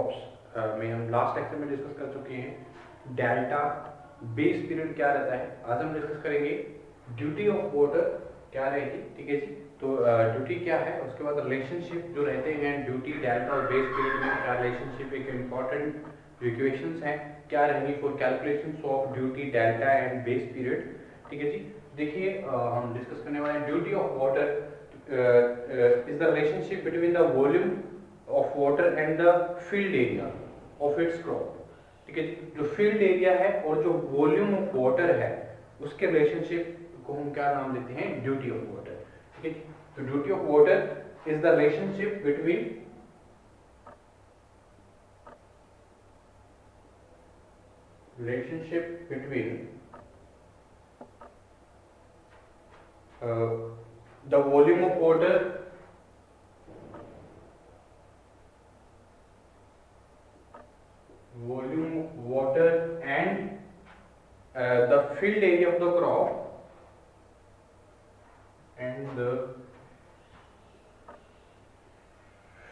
Crops में हम last lecture में डिस्कस कर चुके हैं डेल्टा बेस पीरियड क्या रहता है। आज हम डिस्कस करेंगे ड्यूटी ऑफ वाटर क्या रहेगी, ठीक है जी। तो ड्यूटी क्या है, उसके बाद रिलेशनशिप जो रहते हैं ड्यूटी डेल्टा और बेस पीरियड में क्या रिलेशनशिप, एक इम्पॉर्टेंट जो इक्वेशंस हैं क्या रहेंगी for calculations of duty delta and base period, ठीक है जी। देखिए हम डिस्कस करने वाले हैं duty of water is the relationship between the volume of water and the field area of its crop, ठीक है जी। जो फील्ड एरिया है और जो वॉल्यूम ऑफ वाटर है उसके रिलेशनशिप को हम क्या नाम देते हैं, ड्यूटी ऑफ वाटर, ठीक है। तो duty of water is the relationship between the volume of water and the field area of the crop and the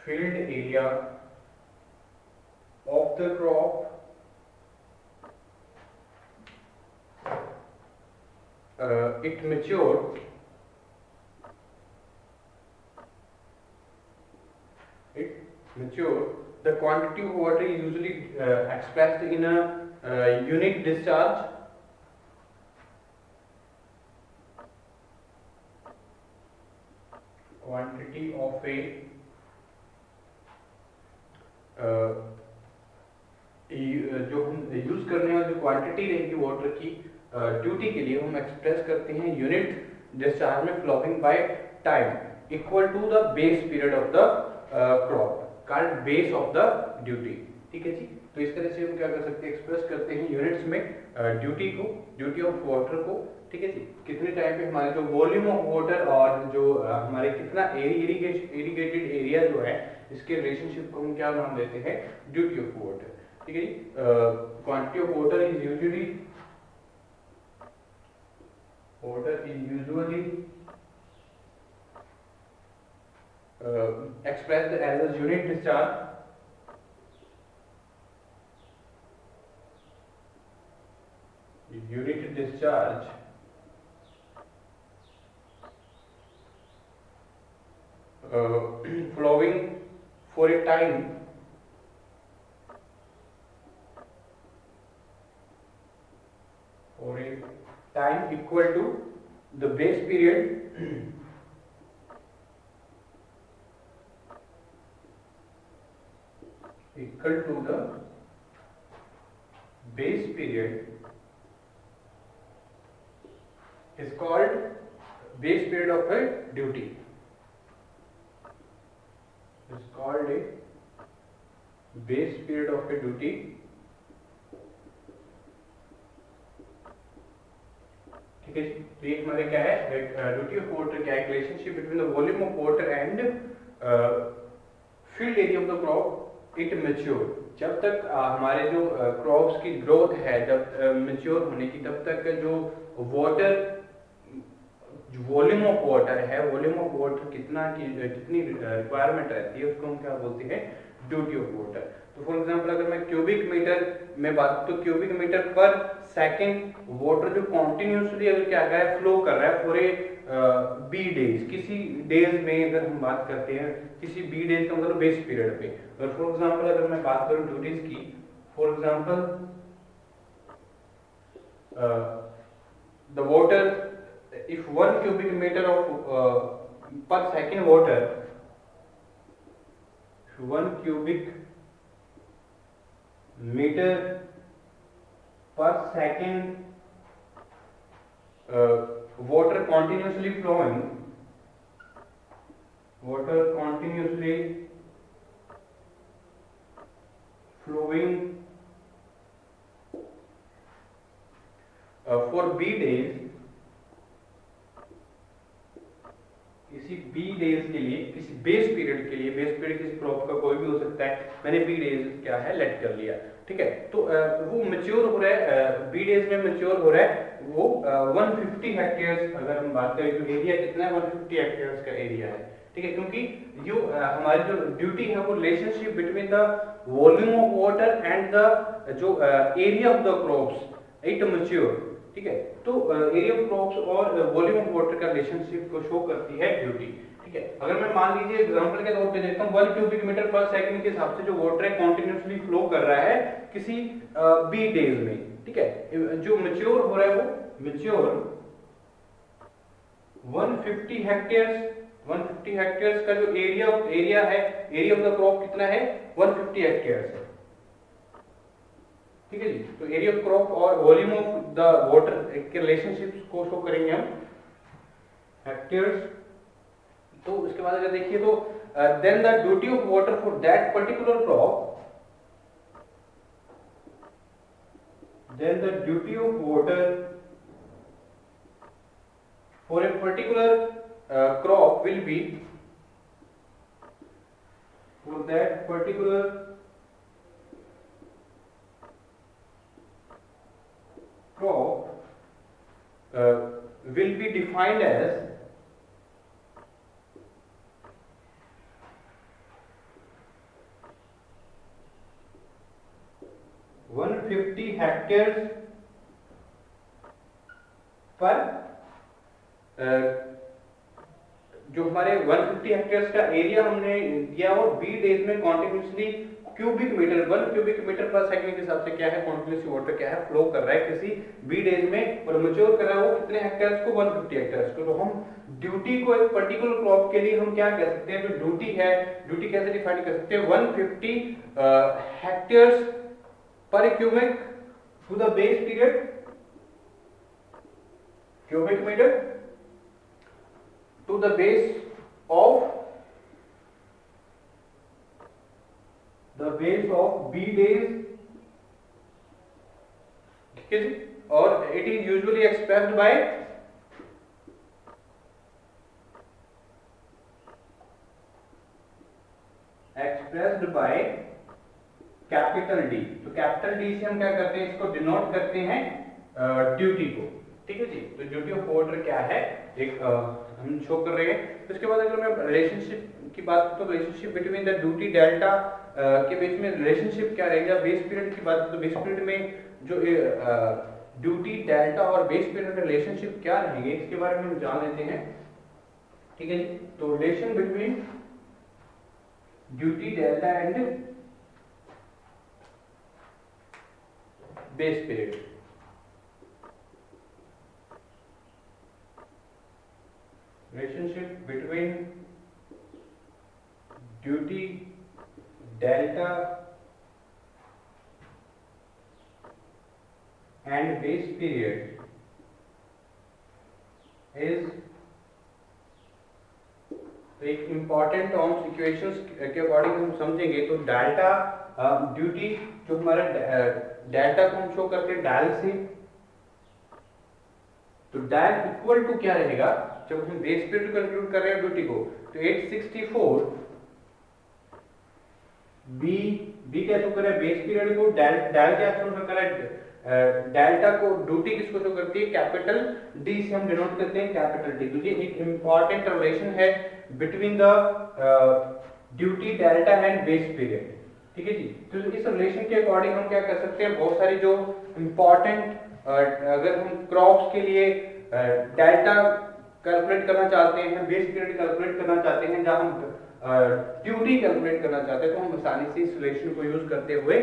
field area of the crop it matured the quantity of water is usually expressed in a unit discharge quantity of a जो हम use करने वाली जो quantity रहेगी water की duty के लिए हम एक्सप्रेस करते हैं यूनिट डिस्चार्ज में flowing by time equal to the base period of the crop called base of the duty, ठीक है जी। तो इस तरह से हम क्या कर सकते हैं, एक्सप्रेस करते हैं यूनिट्स में ड्यूटी को, ड्यूटी ऑफ वाटर को, ठीक है जी। कितने टाइम पे हमारे जो वॉल्यूम ऑफ वाटर और जो हमारे कितना इरिगेटेड एरिया जो है इसके रिलेशनशिप को हम क्या नाम देते हैं, ड्यूटी ऑफ वाटर, ठीक है जी। Quantity of water is usually expressed as a unit discharge flowing for a time equal to the base period equal to the base period is called base period of a duty, is called a base period of a duty, ठीक है जी। तो ये हमारे क्या है, duty of water क्या है, relationship between the volume of water and field area of the crop it mature. जब तक हमारे जो क्रॉप्स की ग्रोथ है, जब मैच्योर होने की, तब तक जो वाटर वॉल्यूम ऑफ वाटर है, वॉल्यूम ऑफ वाटर कितनी रिक्वायरमेंट रहती है उसको हम क्या बोलते हैं, ड्यूटी ऑफ वाटर। तो फॉर एग्जांपल अगर मैं क्यूबिक मीटर में बात, तो क्यूबिक मीटर पर सेकंड वाटर जो कॉन्टिन्यूसली अगर क्या है फ्लो कर रहा है फॉर ए बी डेज, किसी डेज में अगर हम बात करते हैं, किसी बी डेज का मतलब बेस पीरियड पे। और फॉर एग्जांपल अगर मैं बात करूं ड्यूटीज की, for example the water if 1 cubic meter of per second water, 1 cubic meter per second water continuously flowing for B days, किसी बी डेज के लिए, किसी बेस पीरियड के लिए, बेस पीरियड किसी क्रॉप का कोई भी हो सकता है, मैंने बी डेज क्या है लेट कर लिया, ठीक है। तो वो मैच्योर हो रहा है, बी डेज में मैच्योर हो रहा है वो 150 हेक्टेयर्स। अगर हम बात करें तो एरिया कितना है, 150 हेक्टेयर्स का एरिया है, ठीक है, क्योंकि जो हमारी जो ड्यूटी है वो relationship between the volume of water and the जो area of the crops it mature, ठीक है। तो एरिया ऑफ क्रॉप्स और वॉल्यूम ऑफ वाटर का रिलेशनशिप को शो करती है ड्यूटी, ठीक है। अगर मैं मान लीजिए एग्जांपल के तौर पे देखता हूँ 1 क्यूबिक मीटर पर सेकंड के हिसाब से जो वाटर है कंटिन्यूअसली फ्लो कर रहा है किसी बी डेज में, ठीक है। जो मैच्योर हो रहा है वो मैच्योर 150 हेक्टेयर्स का जो एरिया है, एरिया ऑफ द क्रॉप कितना है 150 हेक्टेयर्स है, ठीक है जी। तो एरिया ऑफ क्रॉप और वॉल्यूम ऑफ द वाटर के रिलेशनशिप को शो करेंगे हम हेक्टेयर्स। तो उसके बाद अगर देखिए तो then the duty of water for that particular crop, then the duty of water for a particular crop will be for that particular crop will be defined as 150 hectares पर जो हमारे 150 हेक्टेयर्स का एरिया हमने दिया और 20 days में continuously cubic metre 1 cubic metre पर second के हिसाब से क्या है कॉन्टिन्यूसली वाटर क्या है फ्लो कर रहा है किसी 20 डेज में और मैच्योर कर रहा है वो कितने हेक्टेयर्स को 150 हेक्टेयर्स को। तो हम ड्यूटी को एक पर्टिकुलर क्रॉप के लिए हम क्या कह सकते हैं, जो ड्यूटी है ड्यूटी कैसे डिफाइन कर सकते हैं 150 hectares per cubic to the base period cubic meter to the base of B days, ठीक है जी। और it is usually expressed by capital D. तो कैपिटल डी से हम क्या करते हैं, इसको डिनोट करते हैं ड्यूटी को, ठीक है जी। तो ड्यूटी ऑफ वाटर क्या है एक हम शो कर रहे हैं। तो इसके बाद अगर मैं रिलेशनशिप की बात करूं तो relationship between the duty delta के बीच में रिलेशनशिप क्या रहेगा। बेस पीरियड की बात करें तो बेस पीरियड में जो ड्यूटी डेल्टा और बेस पीरियड का रिलेशनशिप क्या रहेंगे इसके बारे में हम जान लेते हैं, ठीक है जी। तो relation between duty delta and base period, relationship between duty delta and base period is एक इंपॉर्टेंट टर्म्स इक्वेशंस के अकॉर्डिंग हम समझेंगे। तो डेल्टा ड्यूटी जो हमारा डेल्टा को हम शो करते हैं डेल से, तो डेल इक्वल टू क्या रहेगा जब हम बेस पीरियड कंक्लूड कर रहे हैं ड्यूटी को, तो 864 बी क्या शो कर रहा है बेस पीरियड को, डेल क्या शो कर रहा है डेल्टा को, ड्यूटी किसको शो करती है कैपिटल डी से हम डिनोट करते हैं कैपिटल डी। तो ये एक इंपॉर्टेंट रिलेशन है between the duty delta and base period, ठीक है जी। तो इस रिलेशन के अकॉर्डिंग हम क्या कर सकते हैं, बहुत सारी जो इंपॉर्टेंट अगर हम क्रॉप्स के लिए डेल्टा कैलकुलेट करना चाहते हैं, बेस पीरियड कैलकुलेट करना चाहते हैं, जहां हम ड्यूटी कैलकुलेट करना चाहते हैं, तो हम आसानी से इस रिलेशन को यूज करते हुए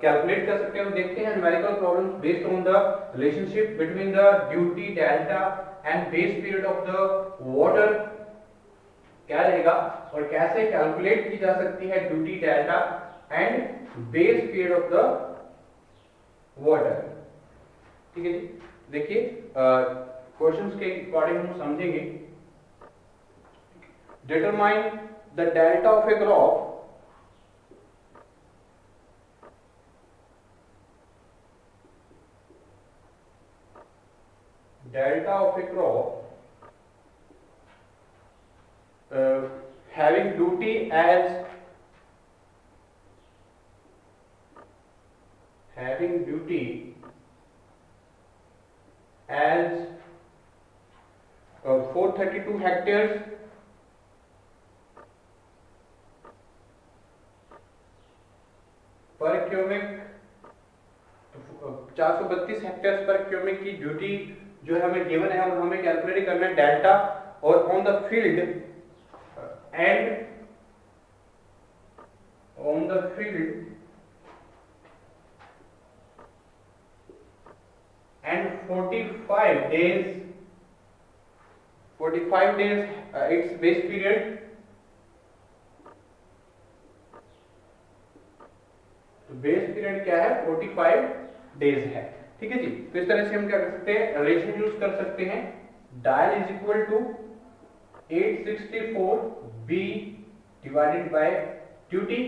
कैलकुलेट कर सकते हैं। हम देखते हैं numerical problems based on the relationship between the duty delta and base period of the water क्या रहेगा और कैसे कैलकुलेट की जा सकती है duty delta and base period of the water, ठीक है जी। देखिए क्वेश्चंस के अकॉर्डिंग हम समझेंगे। Determine the delta of A crop having duty as uh, 432 hectares पर क्यूबिक 432 हेक्टेयर पर क्यूबिक की ड्यूटी जो है हमें गिवन है और हमें कैलकुलेट करना है डेल्टा और on the field and on the field and 45 days its base period। तो बेस पीरियड क्या है 45 डेज है, ठीक है जी। तो इस तरह से हम क्या कर सकते हैं, रिलेशन यूज कर सकते हैं, dial is equal to 864 b divided by duty.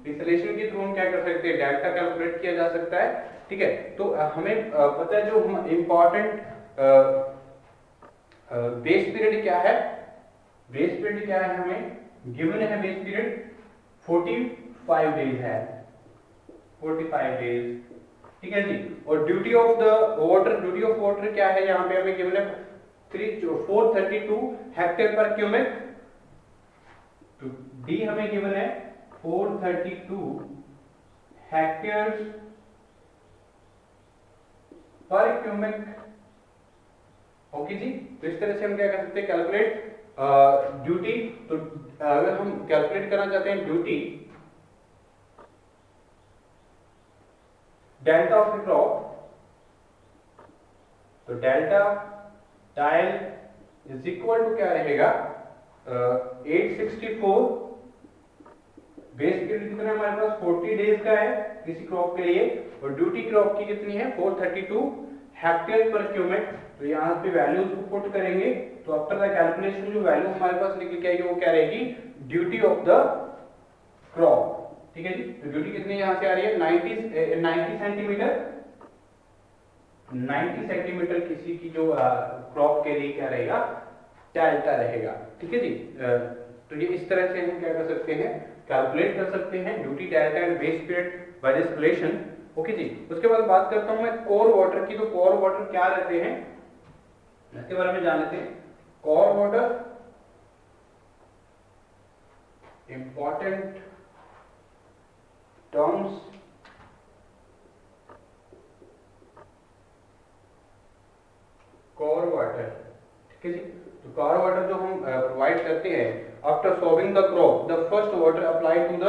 इस रिलेशन के थ्रू हम क्या कर सकते हैं, डेल्टा कैलकुलेट किया जा सकता है, ठीक है। तो हमें पता है जो हम इंपॉर्टेंट बेस पीरियड क्या है, बेस पीरियड क्या है हमें गिवन है, बेस पीरियड 45 डेज है, 45 डेज, ठीक है जी। और duty of the water, duty of water क्या है, यहाँ पे हमें गिवन है 432 हेक्टेयर पर क्यूबिक। तो डी हमें गिवन है 432 हेक्टेयर पर क्यूबिक, ओके जी। तो इस तरह से हम क्या कर सकते हैं, कैलकुलेट ड्यूटी। तो अगर हम कैलकुलेट करना चाहते हैं duty delta of the crop, तो delta dial is equal to क्या रहेगा 864, बेस पीरियड कितना है हमारे पास 40 डेज का है किसी क्रॉप के लिए, और ड्यूटी क्रॉप की कितनी है 432 हेक्टेयर पर क्यूबिक। तो यहाँ पे वैल्यूज को पुट करेंगे तो आफ्टर द कैलकुलेशन जो वैल्यू हमारे पास निकल के आएगी वो क्या रहेगी, ड्यूटी ऑफ द क्रॉप, ठीक है जी। तो ड्यूटी कितनी यहाँ से आ रही है 90 सेंटीमीटर, 90 सेंटीमीटर किसी की जो क्रॉप के लिए क्या रहेगा, डेल्टा रहेगा, ठीक है जी। तो ये इस तरह से हम क्या कर सकते हैं, कैलकुलेट कर सकते हैं duty, delta and base period by this relation, okay जी। उसके बाद बात करता हूं मैं कोर वाटर की। तो कोर वाटर क्या रहते हैं इसके बारे में जान लेते हैं। Core water important terms, core water, ठीक है जी। तो कोर वाटर जो हम प्रोवाइड करते हैं after sowing the crop, the first water applied to the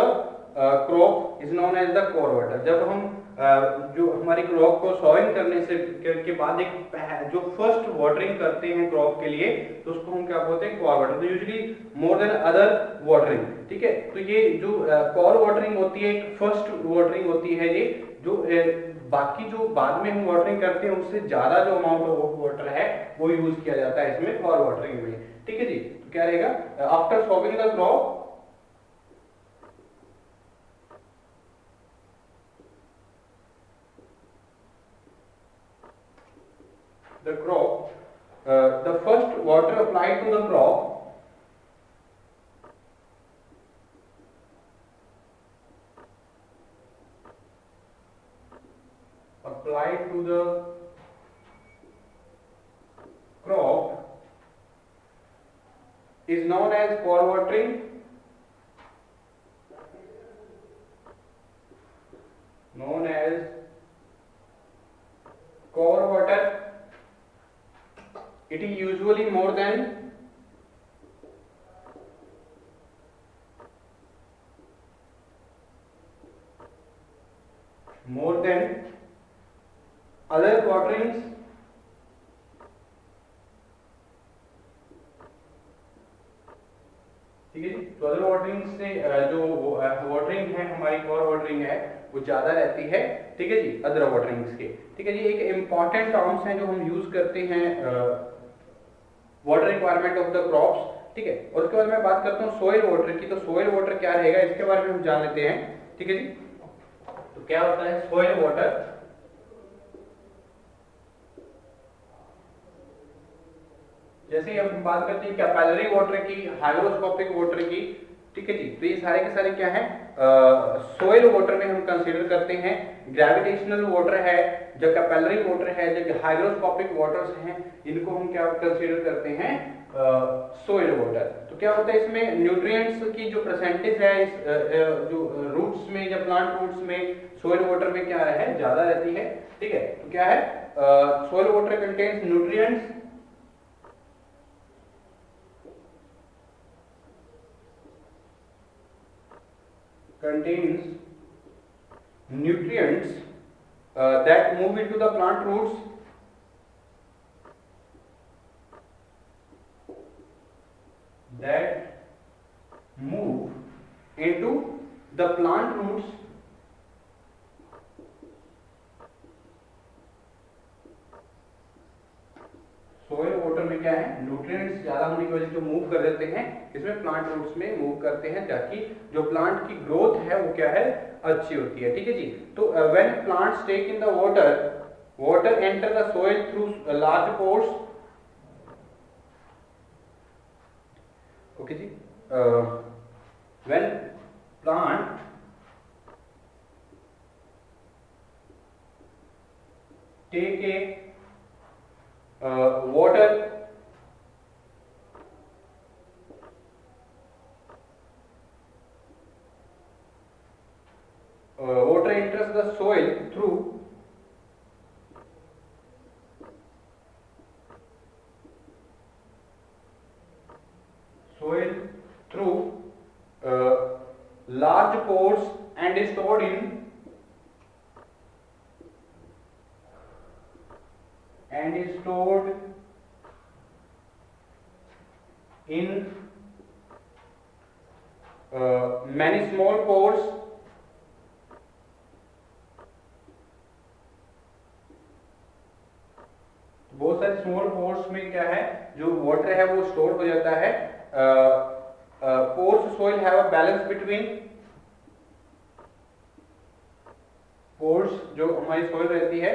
crop is known as the core water. जब हम जो हमारी क्रॉप को सोइंग करने से के बाद एक जो फर्स्ट वाटरिंग करते हैं क्रॉप के लिए, तो उसको हम क्या बोलते हैं, कोर वाटर। तो usually more than other watering, ठीक है। तो ये जो कोर वाटरिंग होती है एक फर्स्ट वाटरिंग होती है, ये जो बाकी जो बाद में हम वाटरिंग करते हैं उससे ज्यादा जो अमाउंट ऑफ वाटर है वो यूज किया जाता है इसमें कोर वाटरिंग में, ठीक है जी। तो क्या रहेगा, after sowing the crop the first water applied to the crop is known as core watering, known as core water. It is usually more than other waterings, ठीक है जी। तो अदर वाटरिंग से जो वाटरिंग है हमारी कोर वाटरिंग है वो ज्यादा रहती है, ठीक है जी, अदर वाटरिंग्स के, ठीक है जी। एक इंपॉर्टेंट टर्म्स हैं जो हम यूज करते हैं water requirement of the crops, ठीक है। और उसके बाद मैं बात करता हूँ सोइल वाटर की। तो सोइल वाटर क्या रहेगा इसके बारे में हम जान लेते हैं, ठीक है जी। तो क्या होता है सोइल वाटर, जैसे हम बात करते हैं कैपिलरी वाटर की, हाइग्रोस्कोपिक वाटर की, ठीक है जी। तो ये सारे के सारे क्या है सोइल वाटर में हम कंसीडर करते हैं। ग्रेविटेशनल वाटर है, जो कैपिलरी वाटर है, जो हाइग्रोस्कोपिक वाटर्स हैं, इनको हम क्या कंसीडर करते हैं सोइल वाटर। तो क्या होता है इसमें न्यूट्रिएंट्स की जो परसेंटेज है इस जो रूट्स में या प्लांट रूट्स में सोइल वाटर में क्या है ज्यादा रहती है। ठीक है, तो क्या है soil water contains nutrients that move into the plant roots soil water में क्या है न्यूट्रिएंट्स ज्यादा होने की वजह से जो मूव कर देते हैं इसमें प्लांट रूट्स में मूव करते हैं ताकि जो प्लांट की ग्रोथ है वो क्या है अच्छी होती है। ठीक है जी, तो when plants take in the water enter the soil through large pores. Okay जी, when plant take a water enters the soil through large pores and is stored in many small pores बहुत सारे small pores में क्या है जो water है वो store हो जाता है। Pores soil have a balance between pores जो हमारी सोइल रहती है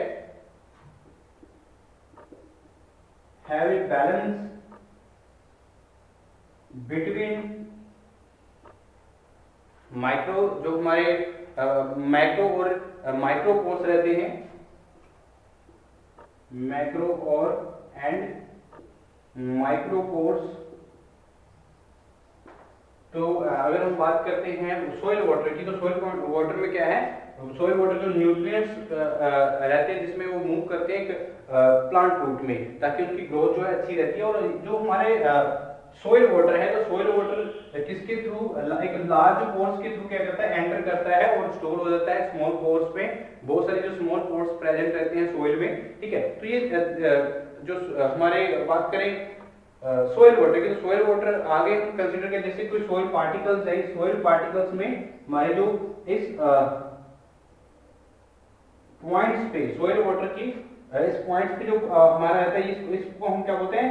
have a balance between micro जो हमारे मैक्रो और माइक्रो पोर्स रहते हैं मैक्रो और एंड माइक्रो पोर्स। तो अगर हम बात करते हैं सोइल वाटर की तो सोइल वाटर में क्या है सोइल वाटर जो न्यूट्रिएंट्स रहते हैं जिसमें वो मूव करते हैं एक प्लांट रूट में ताकि उनकी ग्रोथ जो है अच्छी रहती है। और जो हमारे सोइल वाटर है तो सोइल वाटर किसके थ्रू एक लार्ज पोर्स के थ्रू क्या करता है एंटर करता है और स्टोर हो जाता है स्मॉल पोर्स में। बहुत सारे जो स्मॉल पोर्स प्रेजेंट रहते हैं सोइल में। ठीक है, तो ये जो हमारे बात करें सोइल वाटर की तो सोइल वाटर आगे कंसीडर करें जैसे कोई सोइल पार्टिकल्स है सोइल पार्टिकल्स में हमारे जो इस पॉइंट्स पे सोइल वाटर की इस पॉइंट्स पे जो हमारा रहता है इसको हम क्या बोलते हैं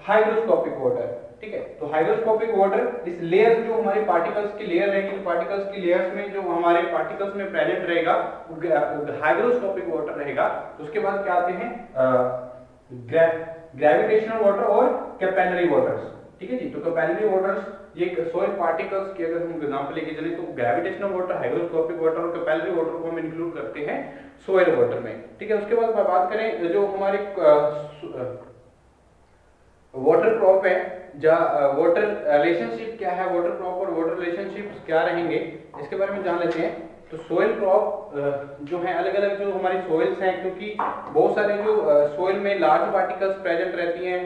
हाइग्रोस्कोपिक वाटर। ठीक है, तो हाइग्रोस्कोपिक वाटर इस लेयर जो हमारे पार्टिकल्स की लेयर रहेगी तो पार्टिकल्स की लेयर्स में जो हमारे पार्टिकल्स में प्रेजेंट रहेगा वो हाइग्रोस्कोपिक वाटर रहेगा। तो उसके बाद क्या आते हैं ग्रेविटेशनल वाटर और कैपिलरी वाटर्स। ठीक है जी, तो कैपिलरी वाटर्स ये सोइल पार्टिकल्स की अगर हम एग्जांपल लेके चलें तो ग्रेविटेशनल वाटर हाइग्रोस्कोपिक वाटर और कैपिलरी वाटर को हम इंक्लूड करते हैं सोइल वाटर में। ठीक है, उसके बाद बात करें जो हमारे वाटर क्रॉप है या वाटर रिलेशनशिप क्या है वाटर क्रॉप और वाटर रिलेशनशिप क्या रहेंगे इसके बारे में जान लेते हैं। तो सोइल क्रॉप जो है अलग अलग जो हमारी सोइल्स हैं क्योंकि बहुत सारे जो सोइल में लार्ज पार्टिकल्स प्रेजेंट रहती हैं।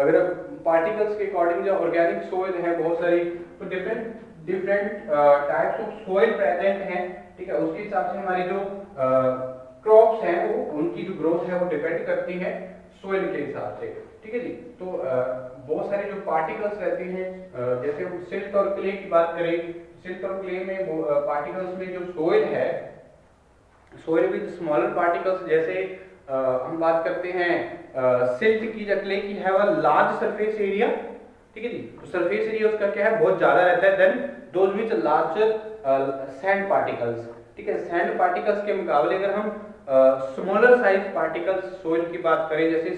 अगर पार्टिकल्स के अकॉर्डिंग जो ऑर्गेनिक सोइल है बहुत सारी तो different types of soil present हैं। ठीक है, उसके हिसाब से हमारी जो क्रॉप्स हैं वो उनकी जो ग्रोथ है वो डिपेंड करती है सोइल के हिसाब से। ठीक है जी, तो बहुत सारे जो पार्टिकल्स रहते हैं जैसे हम सिल्ट और क्ले की बात करें सिल्ट और क्ले में पार्टिकल्स में जो सोइल है सोइल विद स्मॉलर पार्टिकल्स जैसे हम बात करते हैं सिल्ट की या क्ले की have a large surface area. ठीक है जी, तो सरफेस एरिया उसका क्या है बहुत ज्यादा रहता है then those which larger sand particles. ठीक है, सैंड पार्टिकल्स के मुकाबले अगर हम स्मॉलर साइज पार्टिकल्स सोइल की बात करें जैसे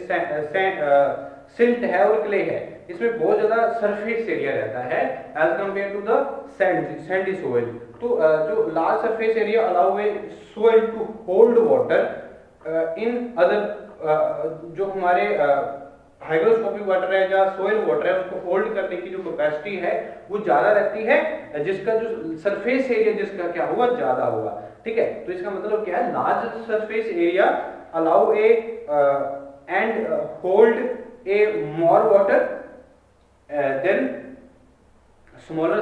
सिल्ट है और क्ले है इसमें बहुत ज्यादा सरफेस एरिया रहता है as compare to the sandy soil. तो जो large surface area allow a soil to hold water in other जो हमारे हाइग्रोस्कोपिक वाटर है या सोइल वाटर है उसको होल्ड करने की जो कैपेसिटी है वो ज्यादा रहती है, जिसका जो सरफेस एरिया जिसका क्या होगा, ज्यादा होगा। ठीक है, तो इसका मतलब क्या है, large surface area allow a and hold a more water than smaller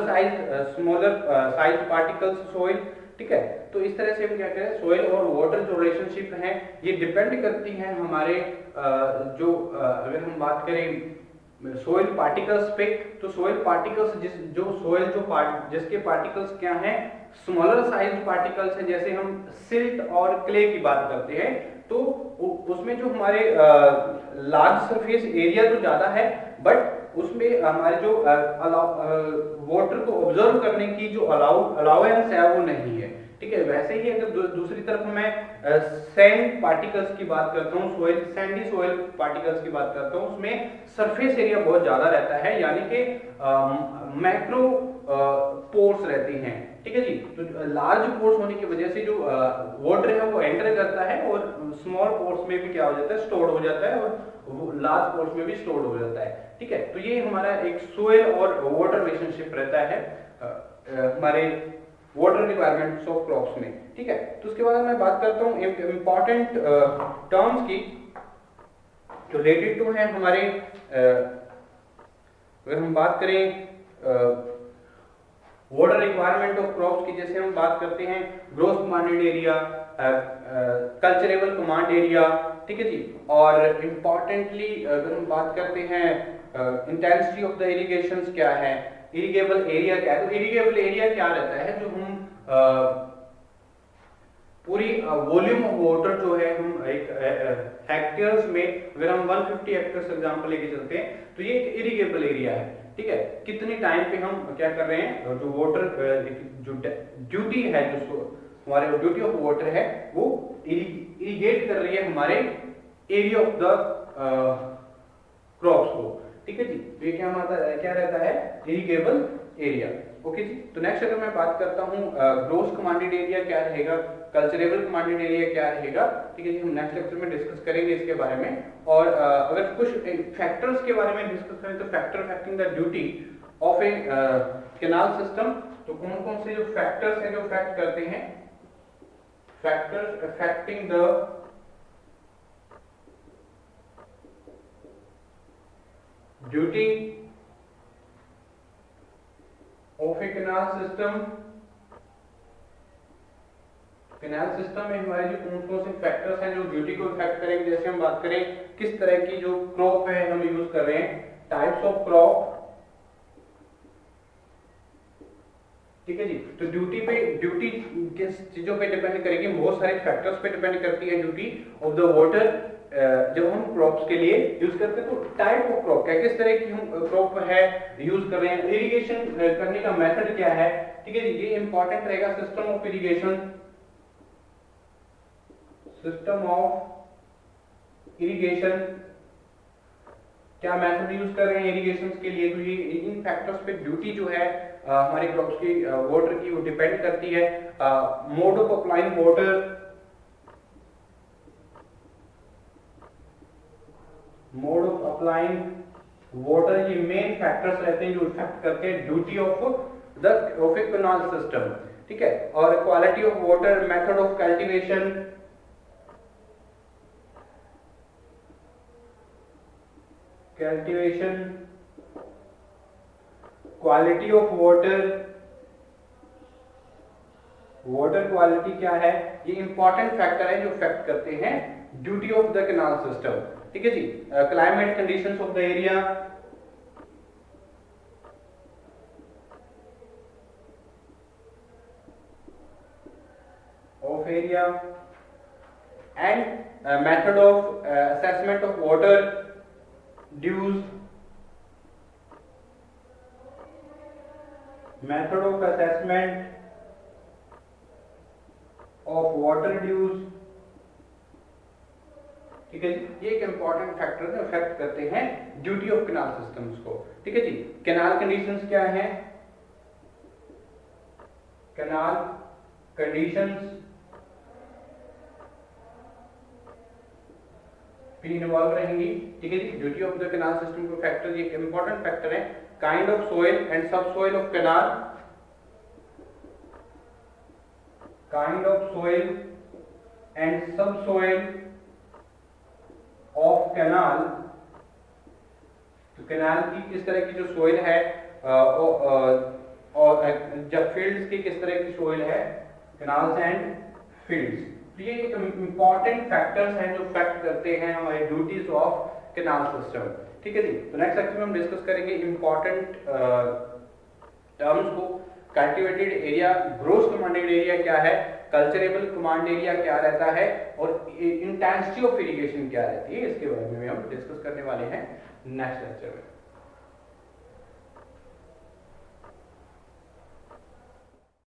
size particles soil. ठीक है, तो इस तरह से हम क्या करें, सोइल और वाटर जो रिलेशनशिप है ये डिपेंड करती है हमारे अगर हम बात करें सोइल पार्टिकल्स पे, तो सोइल पार्टिकल्स जिसके पार्टिकल्स क्या हैं, स्मॉलर साइज पार्टिकल्स हैं। जैसे हम सिल्ट और क्ले की बात करते हैं तो उसमें जो हमारे लार्ज सरफेस एरिया तो ज्यादा है, बट उसमें हमारे जो वाटर को ऑब्जर्व करने की जो अलाउंस है वो नहीं है। ठीक है, वैसे ही अगर दूसरी तरफ मैं सैंड पार्टिकल्स की बात करता हूँ, सैंडी सोइल पार्टिकल्स की बात करता हूँ, उसमें सरफेस एरिया बहुत ज्यादा रहता है, यानी कि मैक्रो पोर्स रहते हैं। ठीक है जी, तो लार्ज पोर्स होने की वजह से जो वाटर है वो एंटर करता है और स्मॉल पोर्स में भी क्या हो जाता है, स्टोर हो जाता है, और लार्ज पोर्स में भी स्टोर हो जाता है। ठीक है, तो ये हमारा एक सोइल और वाटर रिलेशनशिप रहता है हमारे वाटर रिक्वायरमेंट्स ऑफ क्रॉप्स में। ठीक है, तो उसके बाद मैं बात करता हूँ इंपॉर्टेंट टर्म्स की जो रिलेटेड टू है हमारे अगर हम बात करें वाटर रिक्वायरमेंट ऑफ क्रॉप्स की, जैसे हम बात करते हैं gross commanded area, culturable command area. ठीक है जी, और इंपॉर्टेंटली अगर हम बात करते हैं इंटेंसिटी ऑफ द इरिगेशंस क्या है, इरिगेबल एरिया क्या है। तो इरिगेबल एरिया क्या रहता है, जो हम पूरी वॉल्यूम ऑफ वाटर जो है हम एक हेक्टेयर्स में, अगर हम 150 हेक्टेयर्स एग्जांपल लेके चलते हैं तो ये एक इरिगेबल एरिया है। ठीक है, कितनी टाइम पे हम क्या कर रहे हैं, जो वाटर जो ड्यूटी है, जो हमारे ड्यूटी ऑफ वाटर है वो इरिगेट कर रही है हमारे एरिया ऑफ द क्रॉप्स को। ठीक है जी, तो ये क्या रहता है, इरिगेबल एरिया। ओके जी, तो नेक्स्ट अगर मैं बात करता हूँ ग्रोस कमांडेड एरिया क्या रहेगा, कल्चरेबल कमांडेड एरिया क्या रहेगा। ठीक है जी, हम नेक्स्ट लेक्चर में डिस्कस करेंगे इसके बारे में। और अगर कुछ फैक्टर्स के बारे में डिस्कस करें तो factor affecting the duty of A canal system, तो कौन कौन से जो फैक्टर्स हैं जो अफेक्ट करते हैं, factors affecting the duty of A canal system. Canal system में हमारे जो कौन से फैक्टर्स हैं जो ड्यूटी को इफेक्ट करेंगे। जैसे हम बात करें किस तरह की जो क्रॉप है हम यूज कर रहे हैं, टाइप्स ऑफ क्रॉप। ठीक है जी, तो ड्यूटी किस चीजों पे डिपेंड करेगी, बहुत सारे फैक्टर्स पे डिपेंड करती है ड्यूटी ऑफ द वाटर। जब हम क्रॉप्स के लिए यूज करते हैं तो टाइप ऑफ क्रॉप क्या, किस तरह की हम क्रॉप है यूज कर रहे हैं, इरिगेशन करने का मेथड क्या है। ठीक है जी, ये इंपॉर्टेंट रहेगा। System of irrigation, system of irrigation, क्या मेथड यूज कर रहे हैं इरिगेशन के लिए, तो ये इन फैक्टर्स पे ड्यूटी जो है हमारे क्रॉप्स की वाटर की वो डिपेंड करती है। Mode of applying water, mode of applying water, ये मेन फैक्टर्स रहते हैं जो इफेक्ट करते हैं duty of A canal system. ठीक है, और quality of water, method of cultivation, quality of water, water quality क्या है, ये इंपॉर्टेंट फैक्टर है जो इफेक्ट करते हैं duty of the canal system. ठीक है जी, climate conditions of the area, and method of assessment of water dues, method of assessment of water dues. ठीक है जी, ये एक इंपॉर्टेंट फैक्टर है, इफेक्ट करते हैं ड्यूटी ऑफ कैनाल सिस्टम्स को। ठीक है जी, कैनाल कंडीशंस क्या है, कैनाल कंडीशंस भी इन्वॉल्व रहेंगी, ठीक है जी। Duty of the canal system को फैक्टर, ये इंपॉर्टेंट फैक्टर है। Kind of soil and subsoil of canal, kind of soil and subsoil of canal, तो कैनाल की किस तरह की जो सोइल है और जब फील्ड्स की किस तरह की सोइल है, कैनाल्स एंड फील्ड्स। तो ये इंपॉर्टेंट फैक्टर्स हैं जो फैक्ट करते हैं हमारी ड्यूटीज ऑफ कैनाल सिस्टम, ठीक है जी। तो नेक्स्ट लेक्चर में हम डिस्कस करेंगे इंपॉर्टेंट टर्म्स को। Cultivated area, gross commanded area क्या है, कल्चरेबल कमांड एरिया क्या रहता है, और इंटेंसिटी ऑफ इरिगेशन क्या रहती है, इसके बारे में हम डिस्कस करने वाले हैं नेक्स्ट लेक्चर में।